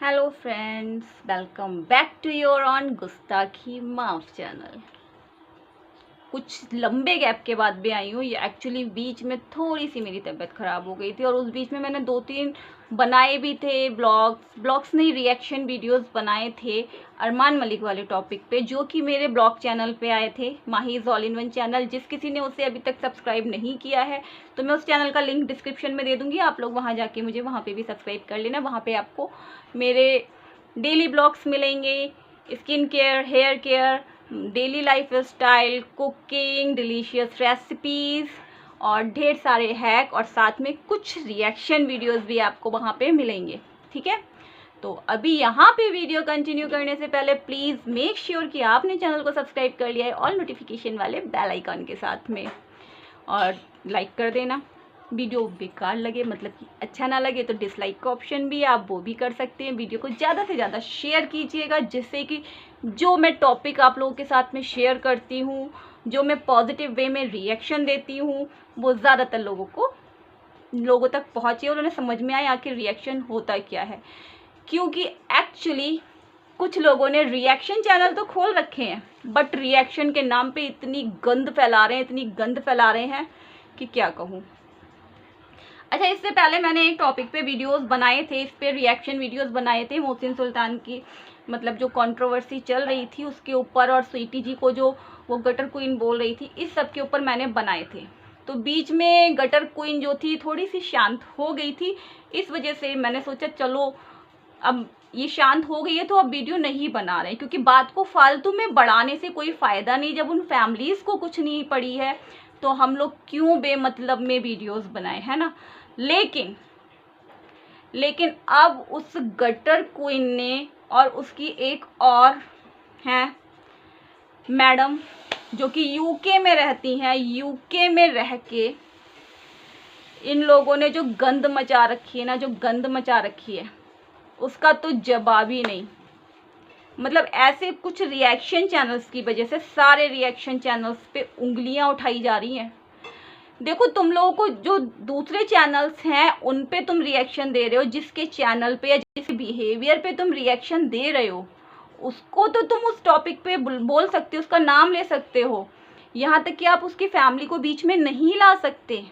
Hello friends, welcome back to your own Gustakhi Maaf channel. कुछ लंबे gap के बाद भी आई हूँ। ये एक्चुअली बीच में थोड़ी सी मेरी तबीयत ख़राब हो गई थी और उस बीच में मैंने 2-3 बनाए भी थे ब्लॉग्स नहीं, रिएक्शन वीडियोस बनाए थे अरमान मलिक वाले टॉपिक पे, जो कि मेरे ब्लॉग चैनल पे आए थे, माहीज़ ऑल इन वन चैनल। जिस किसी ने उसे अभी तक सब्सक्राइब नहीं किया है तो मैं उस चैनल का लिंक डिस्क्रिप्शन में दे दूँगी, आप लोग वहाँ जाके मुझे वहाँ पर भी सब्सक्राइब कर लेना। वहाँ पर आपको मेरे डेली ब्लॉग्स मिलेंगे, skin care, hair care, daily lifestyle, cooking, delicious recipes और ढेर सारे हैक, और साथ में कुछ रिएक्शन वीडियोस भी आपको वहाँ पे मिलेंगे। ठीक है, तो अभी यहाँ पे वीडियो कंटिन्यू करने से पहले प्लीज़ मेक श्योर कि आपने चैनल को सब्सक्राइब कर लिया है ऑल नोटिफिकेशन वाले बेल आइकन के साथ में, और लाइक कर देना। वीडियो बेकार लगे, मतलब कि अच्छा ना लगे, तो डिसलाइक का ऑप्शन भी है, आप वो भी कर सकते हैं। वीडियो को ज़्यादा से ज़्यादा शेयर कीजिएगा, जिससे कि जो मैं टॉपिक आप लोगों के साथ में शेयर करती हूँ, जो मैं पॉजिटिव वे में रिएक्शन देती हूँ, वो ज़्यादातर लोगों तक पहुँचे और उन्हें समझ में आए आखिर रिएक्शन होता क्या है। क्योंकि एक्चुअली कुछ लोगों ने रिएक्शन चैनल तो खोल रखे हैं, बट रिएक्शन के नाम पे इतनी गंद फैला रहे हैं कि क्या कहूँ। अच्छा, इससे पहले मैंने एक टॉपिक पे वीडियोस बनाए थे, इस पे रिएक्शन वीडियोस बनाए थे मोहसिन सुल्तान की, मतलब जो कंट्रोवर्सी चल रही थी उसके ऊपर, और स्वीटी जी को जो वो गटर क्वीन बोल रही थी, इस सब के ऊपर मैंने बनाए थे। तो बीच में गटर क्वीन जो थी थोड़ी सी शांत हो गई थी, इस वजह से मैंने सोचा चलो अब ये शांत हो गई है तो अब वीडियो नहीं बना रहे, क्योंकि बात को फालतू में बढ़ाने से कोई फ़ायदा नहीं। जब उन फैमिलीज़ को कुछ नहीं पड़ी है तो हम लोग क्यों बेमतलब में वीडियोस बनाए, है ना। लेकिन अब उस गटर क्वीन ने और उसकी एक और है मैडम, जो कि यूके में रहती हैं, यूके में रह के इन लोगों ने जो गंद मचा रखी है उसका तो जवाब ही नहीं। मतलब ऐसे कुछ रिएक्शन चैनल्स की वजह से सारे रिएक्शन चैनल्स पे उंगलियां उठाई जा रही हैं। देखो, तुम लोगों को जो दूसरे चैनल्स हैं उन पे तुम रिएक्शन दे रहे हो, जिसके चैनल पे या जिसके बिहेवियर पे तुम रिएक्शन दे रहे हो उसको तो तुम उस टॉपिक पे बोल सकते हो, उसका नाम ले सकते हो। यहाँ तक कि आप उसकी फैमिली को बीच में नहीं ला सकते,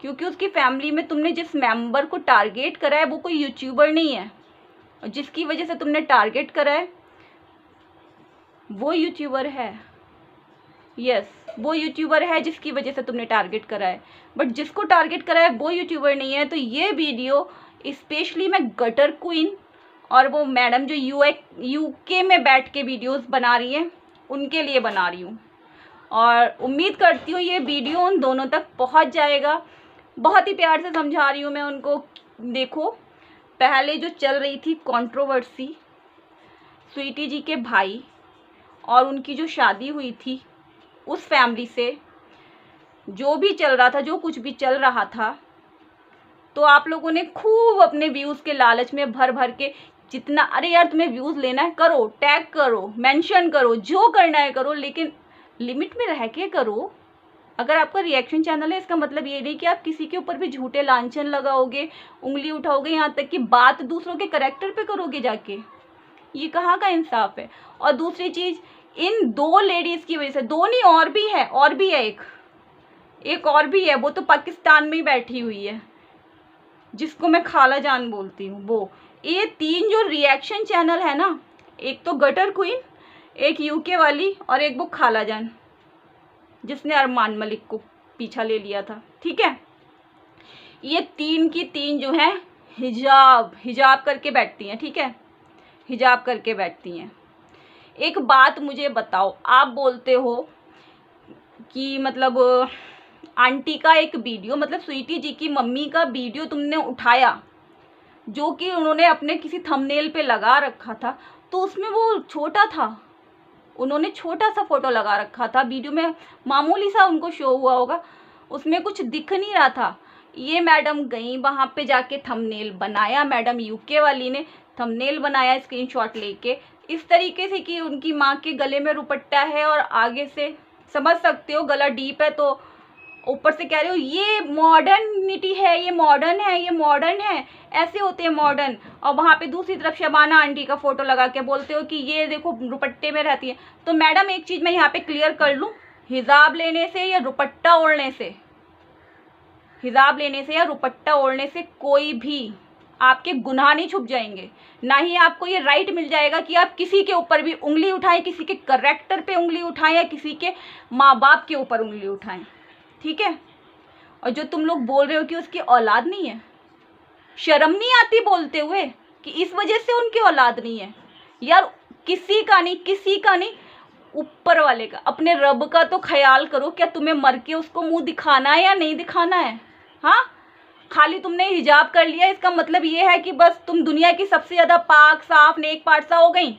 क्योंकि उसकी फैमिली में तुमने जिस मेंबर को टारगेट करा है वो कोई यूट्यूबर नहीं है, और जिसकी वजह से तुमने टारगेट करा है वो यूट्यूबर है। यस, वो यूट्यूबर है जिसकी वजह से तुमने टारगेट करा है, बट जिसको टारगेट करा है वो यूट्यूबर नहीं है। तो ये वीडियो स्पेशली मैं गटर क्वीन और वो मैडम जो यूके में बैठ के वीडियोस बना रही हैं उनके लिए बना रही हूँ, और उम्मीद करती हूँ ये वीडियो उन दोनों तक पहुँच जाएगा। बहुत ही प्यार से समझा रही हूँ मैं उनको। देखो, पहले जो चल रही थी कंट्रोवर्सी स्वीटी जी के भाई और उनकी जो शादी हुई थी उस फैमिली से, जो भी चल रहा था, जो कुछ भी चल रहा था, तो आप लोगों ने खूब अपने व्यूज़ के लालच में भर भर के जितना, अरे यार तुम्हें व्यूज़ लेना है करो, टैग करो, मेंशन करो, जो करना है करो, लेकिन लिमिट में रह के करो। अगर आपका रिएक्शन चैनल है, इसका मतलब ये नहीं कि आप किसी के ऊपर भी झूठे लांछन लगाओगे, उंगली उठाओगे, यहाँ तक कि बात दूसरों के करैक्टर पे करोगे जाके। ये कहाँ का इंसाफ है। और दूसरी चीज़, इन 2 लेडीज़ की वजह से, 2 नहीं और भी है एक और भी है, वो तो पाकिस्तान में ही बैठी हुई है, जिसको मैं खाला जान बोलती हूँ। वो ये 3 जो रिएक्शन चैनल है ना, एक तो गटर क्वीन, एक यूके वाली, और एक वो खाला जान जिसने अरमान मलिक को पीछा ले लिया था। ठीक है, ये 3 की 3 जो है हिजाब करके बैठती हैं। ठीक है, हिजाब करके बैठती हैं। एक बात मुझे बताओ, आप बोलते हो कि मतलब आंटी का एक वीडियो, मतलब स्वीटी जी की मम्मी का वीडियो तुमने उठाया, जो कि उन्होंने अपने किसी थंबनेल पे लगा रखा था, तो उसमें वो छोटा था, उन्होंने छोटा सा फोटो लगा रखा था, वीडियो में मामूली सा उनको शो हुआ होगा, उसमें कुछ दिख नहीं रहा था। ये मैडम गई वहाँ पे जाके थंबनेल बनाया, मैडम यूके वाली ने थंबनेल बनाया स्क्रीनशॉट लेके, इस तरीके से कि उनकी माँ के गले में दुपट्टा है और आगे से समझ सकते हो गला डीप है, तो ऊपर से कह रहे हो ये मॉडर्निटी है, ये मॉडर्न है, ये मॉडर्न है, ऐसे होते हैं मॉडर्न। और वहाँ पे दूसरी तरफ शबाना आंटी का फोटो लगा के बोलते हो कि ये देखो दुपट्टे में रहती है। तो मैडम एक चीज़ मैं यहाँ पे क्लियर कर लूँ, हिजाब लेने से या दुपट्टा ओढ़ने से, हिजाब लेने से या दुपट्टा ओढ़ने से कोई भी आपके गुनाह नहीं छुप जाएंगे। ना ही आपको ये राइट मिल जाएगा कि आप किसी के ऊपर भी उंगली उठाएं, किसी के कैरेक्टर पे उंगली उठाएं या किसी के माँ बाप के ऊपर उंगली उठाएं, ठीक है। और जो तुम लोग बोल रहे हो कि उसकी औलाद नहीं है, शर्म नहीं आती बोलते हुए कि इस वजह से उनकी औलाद नहीं है? यार किसी का नहीं, ऊपर वाले का, अपने रब का तो ख्याल करो। क्या तुम्हें मर के उसको मुंह दिखाना है या नहीं दिखाना है? हाँ, खाली तुमने हिजाब कर लिया इसका मतलब ये है कि बस तुम दुनिया की सबसे ज्यादा पाक साफ नेक पारसा हो गई?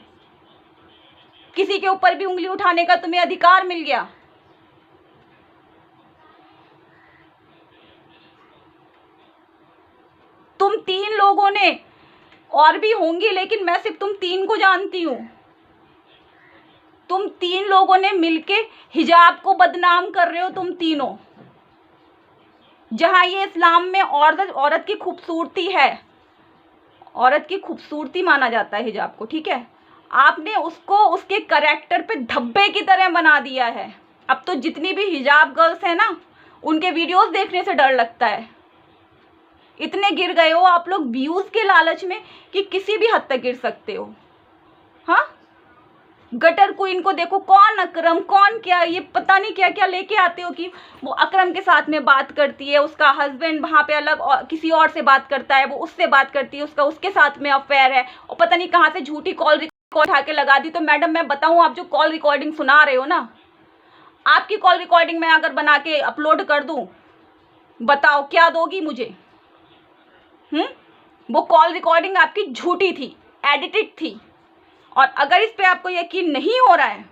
किसी के ऊपर भी उंगली उठाने का तुम्हें अधिकार मिल गया? तुम 3 लोगों ने, और भी होंगी लेकिन मैं सिर्फ तुम 3 को जानती हूँ, तुम 3 लोगों ने मिलके हिजाब को बदनाम कर रहे हो, तुम तीनों। जहां ये इस्लाम में औरत की खूबसूरती है, औरत की खूबसूरती माना जाता है हिजाब को, ठीक है, आपने उसको उसके कैरेक्टर पे धब्बे की तरह बना दिया है। अब तो जितनी भी हिजाब गर्ल्स है ना, उनके वीडियोस देखने से डर लगता है। इतने गिर गए हो आप लोग व्यूज के लालच में कि किसी भी हद तक गिर सकते हो। हाँ, गटर क्वीन को देखो, कौन अकरम, कौन क्या, ये पता नहीं क्या क्या लेके आते हो कि वो अकरम के साथ में बात करती है, उसका हस्बैंड वहाँ पे अलग किसी और से बात करता है, वो उससे बात करती है, उसका उसके साथ में अफेयर है, और पता नहीं कहाँ से झूठी कॉल रिकॉर्ड उठा के लगा दी। तो मैडम मैं बताऊँ, आप जो कॉल रिकॉर्डिंग सुना रहे हो ना, आपकी कॉल रिकॉर्डिंग मैं अगर बना के अपलोड कर दूँ, बताओ क्या दोगी मुझे? वो कॉल रिकॉर्डिंग आपकी झूठी थी, एडिटेड थी। और अगर इस पे आपको यकीन नहीं हो रहा है,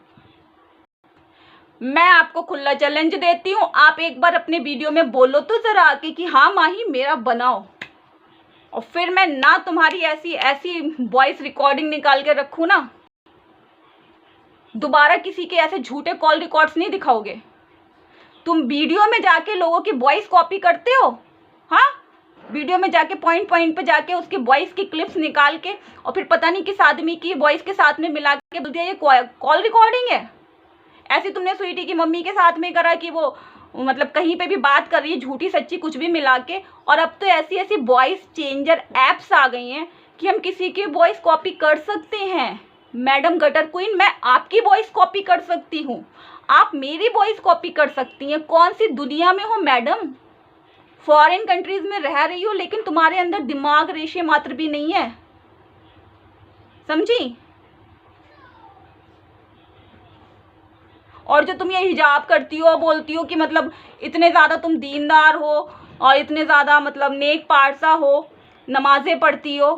मैं आपको खुला चैलेंज देती हूँ, आप एक बार अपने वीडियो में बोलो तो जरा आके कि हाँ माही मेरा बनाओ, और फिर मैं ना तुम्हारी ऐसी वॉइस रिकॉर्डिंग निकाल के रखूँ ना, दोबारा किसी के ऐसे झूठे कॉल रिकॉर्ड्स नहीं दिखाओगे। तुम वीडियो में जाके लोगों की वॉइस कॉपी करते हो, हाँ, वीडियो में जाके पॉइंट पे जाके उसकी वॉइस की क्लिप्स निकाल के और फिर पता नहीं किस आदमी की वॉइस के साथ में मिला के बोल दिया ये कॉल रिकॉर्डिंग है। ऐसे तुमने स्वीटी की मम्मी के साथ में करा कि वो मतलब कहीं पे भी बात कर रही है झूठी सच्ची कुछ भी मिला के। और अब तो ऐसी वॉइस चेंजर एप्स आ गई हैं कि हम किसी की वॉइस कॉपी कर सकते हैं। मैडम गटर क्वीन, मैं आपकी वॉइस कॉपी कर सकती हूँ, आप मेरी वॉइस कॉपी कर सकती हैं। कौन सी दुनिया में हो मैडम? फॉरेन कंट्रीज में रह रही हो लेकिन तुम्हारे अंदर दिमाग रेशे मात्र भी नहीं है, समझी? और जो तुम ये हिजाब करती हो, बोलती हो कि मतलब इतने ज़्यादा तुम दीनदार हो और इतने ज़्यादा मतलब नेक पारसा हो, नमाजें पढ़ती हो,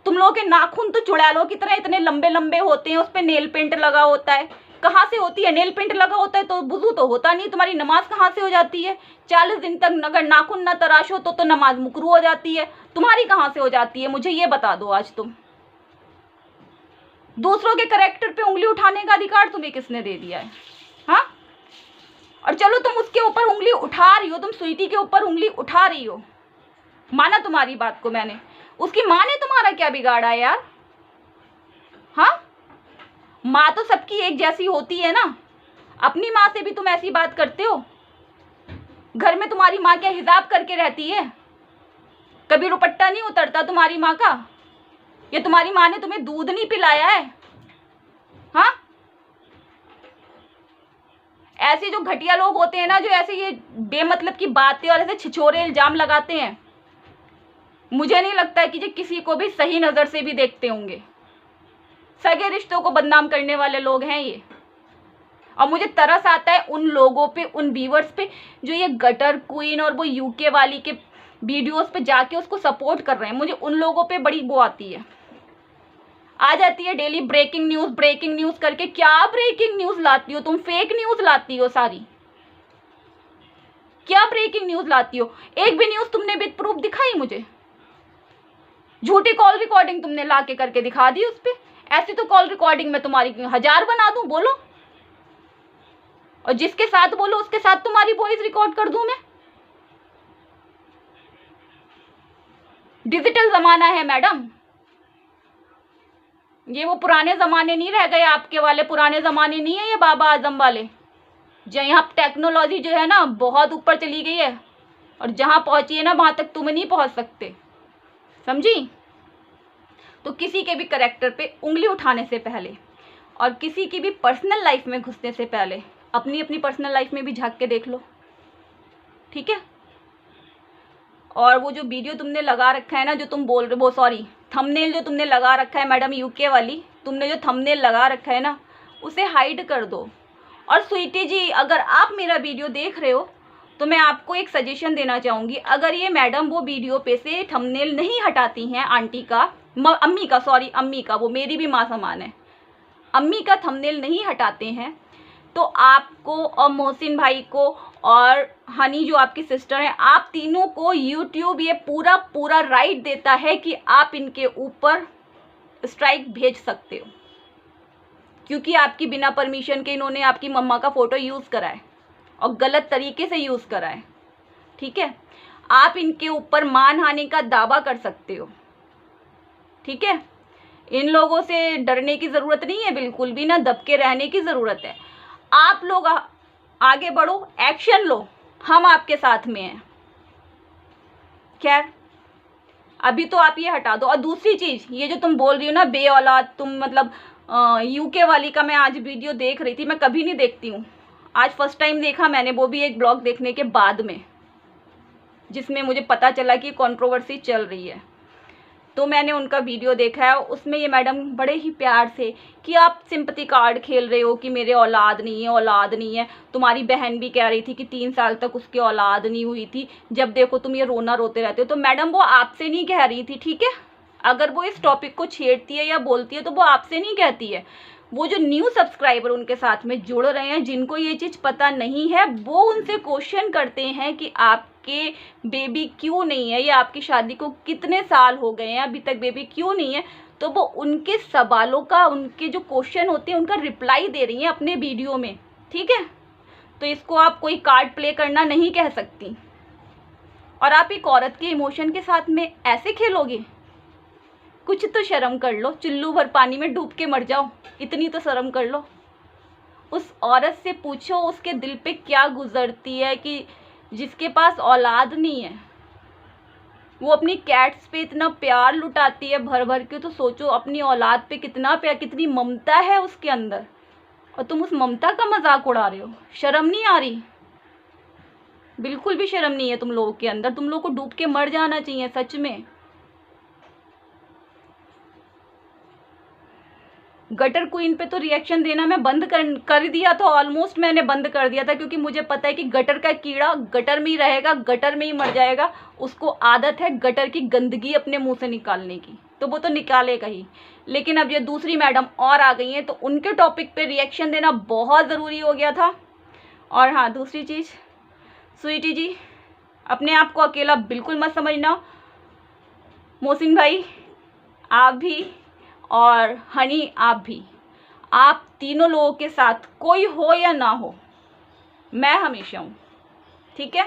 तुम लोगों के नाखून तो चुड़ैलों की तरह इतने लंबे लंबे होते हैं, उस पर नेल पेंट लगा होता है। कहाँ से होती है? नेल पेंट लगा होता है तो वुजू तो होता नहीं, तुम्हारी नमाज कहाँ से हो जाती है? 40 दिन तक अगर नाखून ना तराशो तो नमाज मुकरू हो जाती है, तुम्हारी कहाँ से हो जाती है? मुझे ये बता दो आज तुम। दूसरों के कैरेक्टर पे उंगली उठाने का अधिकार तुम्हें किसने दे दिया है? हाँ, और चलो तुम उसके ऊपर उंगली उठा रही हो, तुम स्वीटी के ऊपर उंगली उठा रही हो, माना तुम्हारी बात को मैंने, उसकी माँ ने तुम्हारा क्या बिगाड़ा है यार? हाँ, माँ तो सबकी एक जैसी होती है ना, अपनी माँ से भी तुम ऐसी बात करते हो? घर में तुम्हारी माँ क्या हिजाब करके रहती है? कभी दुपट्टा नहीं उतरता तुम्हारी माँ का? या तुम्हारी माँ ने तुम्हें दूध नहीं पिलाया है? हाँ, ऐसे जो घटिया लोग होते हैं ना, जो ऐसे ये बेमतलब की बातें और ऐसे छिछोरे इल्जाम लगाते हैं, मुझे नहीं लगता है कि ये किसी को भी सही नजर से भी देखते होंगे। सगे रिश्तों को बदनाम करने वाले लोग हैं ये। और मुझे तरस आता है उन लोगों पे, उन व्यूअर्स पे जो ये गटर क्वीन और वो यूके वाली के वीडियोस पे जाके उसको सपोर्ट कर रहे हैं। मुझे उन लोगों पे बड़ी वो आती है, आ जाती है डेली ब्रेकिंग न्यूज करके। क्या ब्रेकिंग न्यूज लाती हो तुम? फेक न्यूज लाती हो सारी। क्या ब्रेकिंग न्यूज लाती हो? एक भी न्यूज तुमने विद प्रूफ दिखाई मुझे? झूठी कॉल रिकॉर्डिंग तुमने ला के करके दिखा दी उस पे। ऐसी तो कॉल रिकॉर्डिंग में तुम्हारी 1000 बना दूं, बोलो। और जिसके साथ बोलो उसके साथ तुम्हारी वॉइस रिकॉर्ड कर दूं मैं? डिजिटल जमाना है मैडम, ये वो पुराने जमाने नहीं रह गए आपके वाले, पुराने जमाने नहीं है ये बाबा आजम वाले, जहाँ टेक्नोलॉजी जो है ना बहुत ऊपर चली गई है, और जहाँ पहुंची है ना वहां तक तुम नहीं पहुंच सकते, समझी? तो किसी के भी करेक्टर पे उंगली उठाने से पहले और किसी की भी पर्सनल लाइफ में घुसने से पहले अपनी अपनी पर्सनल लाइफ में भी झांक के देख लो, ठीक है? और वो जो वीडियो तुमने लगा रखा है ना, जो तुम बोल रहे, वो सॉरी थंबनेल जो तुमने लगा रखा है मैडम यूके वाली, तुमने जो थंबनेल लगा रखा है ना उसे हाइड कर दो। और स्वीटी जी, अगर आप मेरा वीडियो देख रहे हो तो मैं आपको एक सजेशन देना चाहूँगी, अगर ये मैडम वो वीडियो पे से थंबनेल नहीं हटाती हैं, आंटी का, अम्मी का, सॉरी अम्मी का, वो मेरी भी माँ समान है, अम्मी का थंबनेल नहीं हटाते हैं, तो आपको और मोहसिन भाई को और हनी जो आपकी सिस्टर है, आप तीनों को यूट्यूब ये पूरा पूरा राइट देता है कि आप इनके ऊपर स्ट्राइक भेज सकते हो, क्योंकि आपकी बिना परमिशन के इन्होंने आपकी मम्मा का फ़ोटो यूज़ करा है और गलत तरीके से यूज़ करा है, ठीक है? आप इनके ऊपर मानहानि का दावा कर सकते हो, ठीक है? इन लोगों से डरने की ज़रूरत नहीं है, बिल्कुल भी ना दबके रहने की ज़रूरत है। आप लोग आगे बढ़ो, एक्शन लो, हम आपके साथ में हैं। खैर अभी तो आप ये हटा दो। और दूसरी चीज़, ये जो तुम बोल रही हो ना बे औलाद, तुम मतलब यूके वाली का मैं आज वीडियो देख रही थी, मैं कभी नहीं देखती हूँ, आज फर्स्ट टाइम देखा मैंने, वो भी एक ब्लॉग देखने के बाद में, जिसमें मुझे पता चला कि कंट्रोवर्सी चल रही है, तो मैंने उनका वीडियो देखा है। उसमें ये मैडम बड़े ही प्यार से कि आप सिंपैथी कार्ड खेल रहे हो कि मेरे औलाद नहीं है, औलाद नहीं है, तुम्हारी बहन भी कह रही थी कि 3 साल तक उसकी औलाद नहीं हुई थी, जब देखो तुम ये रोना रोते रहते हो। तो मैडम वो आपसे नहीं कह रही थी, ठीक है? अगर वो इस टॉपिक को छेड़ती है या बोलती है तो वो आपसे नहीं कहती है, वो जो न्यू सब्सक्राइबर उनके साथ में जुड़ रहे हैं, जिनको ये चीज़ पता नहीं है, वो उनसे क्वेश्चन करते हैं कि आपके बेबी क्यों नहीं है, या आपकी शादी को कितने साल हो गए हैं अभी तक बेबी क्यों नहीं है। तो वो उनके सवालों का, उनके जो क्वेश्चन होते हैं उनका रिप्लाई दे रही हैं अपने वीडियो में, ठीक है? तो इसको आप कोई कार्ड प्ले करना नहीं कह सकती। और आप एक औरत के इमोशन के साथ में ऐसे खेलोगे? कुछ तो शर्म कर लो, चुल्लू भर पानी में डूब के मर जाओ, इतनी तो शर्म कर लो। उस औरत से पूछो उसके दिल पे क्या गुजरती है कि जिसके पास औलाद नहीं है वो अपनी कैट्स पे इतना प्यार लुटाती है भर भर के, तो सोचो अपनी औलाद पे कितना प्यार, कितनी ममता है उसके अंदर, और तुम उस ममता का मजाक उड़ा रहे हो। शर्म नहीं आ रही? बिल्कुल भी शर्म नहीं है तुम लोगों के अंदर, तुम लोगों को डूब के मर जाना चाहिए सच में। गटर क्वीन पे तो रिएक्शन देना मैं बंद कर दिया था, ऑलमोस्ट मैंने बंद कर दिया था, क्योंकि मुझे पता है कि गटर का कीड़ा गटर में ही रहेगा, गटर में ही मर जाएगा, उसको आदत है गटर की गंदगी अपने मुंह से निकालने की, तो वो तो निकालेगा ही। लेकिन अब ये दूसरी मैडम और आ गई हैं, तो उनके टॉपिक पे रिएक्शन देना बहुत ज़रूरी हो गया था। और हाँ, दूसरी चीज़, स्वीटी जी अपने आप को अकेला बिल्कुल मत समझना, मोहसिन भाई आप भी और हनी आप भी, आप तीनों लोगों के साथ कोई हो या ना हो, मैं हमेशा हूँ, ठीक है?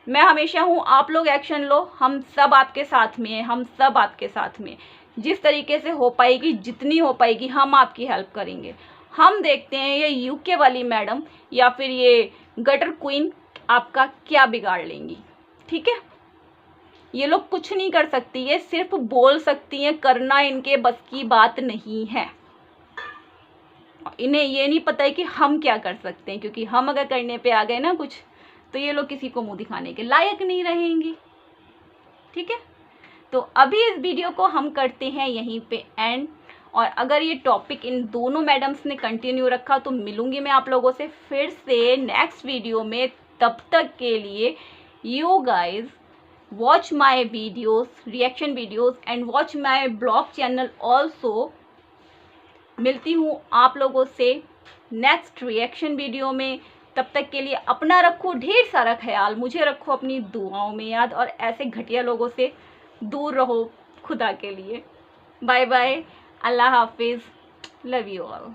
मैं हमेशा हूँ, आप लोग एक्शन लो, हम सब आपके साथ में हैं, हम सब आपके साथ में, जिस तरीके से हो पाएगी, जितनी हो पाएगी हम आपकी हेल्प करेंगे। हम देखते हैं ये यूके वाली मैडम या फिर ये गटर क्वीन आपका क्या बिगाड़ लेंगी, ठीक है? ये लोग कुछ नहीं कर सकती, ये सिर्फ बोल सकती हैं, करना इनके बस की बात नहीं है। इन्हें ये नहीं पता है कि हम क्या कर सकते हैं, क्योंकि हम अगर करने पे आ गए ना कुछ, तो ये लोग किसी को मुंह दिखाने के लायक नहीं रहेंगी, ठीक है? तो अभी इस वीडियो को हम करते हैं यहीं पे एंड। और अगर ये टॉपिक इन दोनों मैडम्स ने कंटिन्यू रखा तो मिलूंगी मैं आप लोगों से फिर से नेक्स्ट वीडियो में। तब तक के लिए you guys watch my videos, reaction videos and watch my blog channel also। मिलती हूँ आप लोगों से नेक्स्ट रिएक्शन वीडियो में। तब तक के लिए अपना रखो ढेर सारा ख्याल, मुझे रखो अपनी दुआओं में याद, और ऐसे घटिया लोगों से दूर रहो खुदा के लिए। बाय बाय, अल्लाह हाफिज़, लव यू ऑल।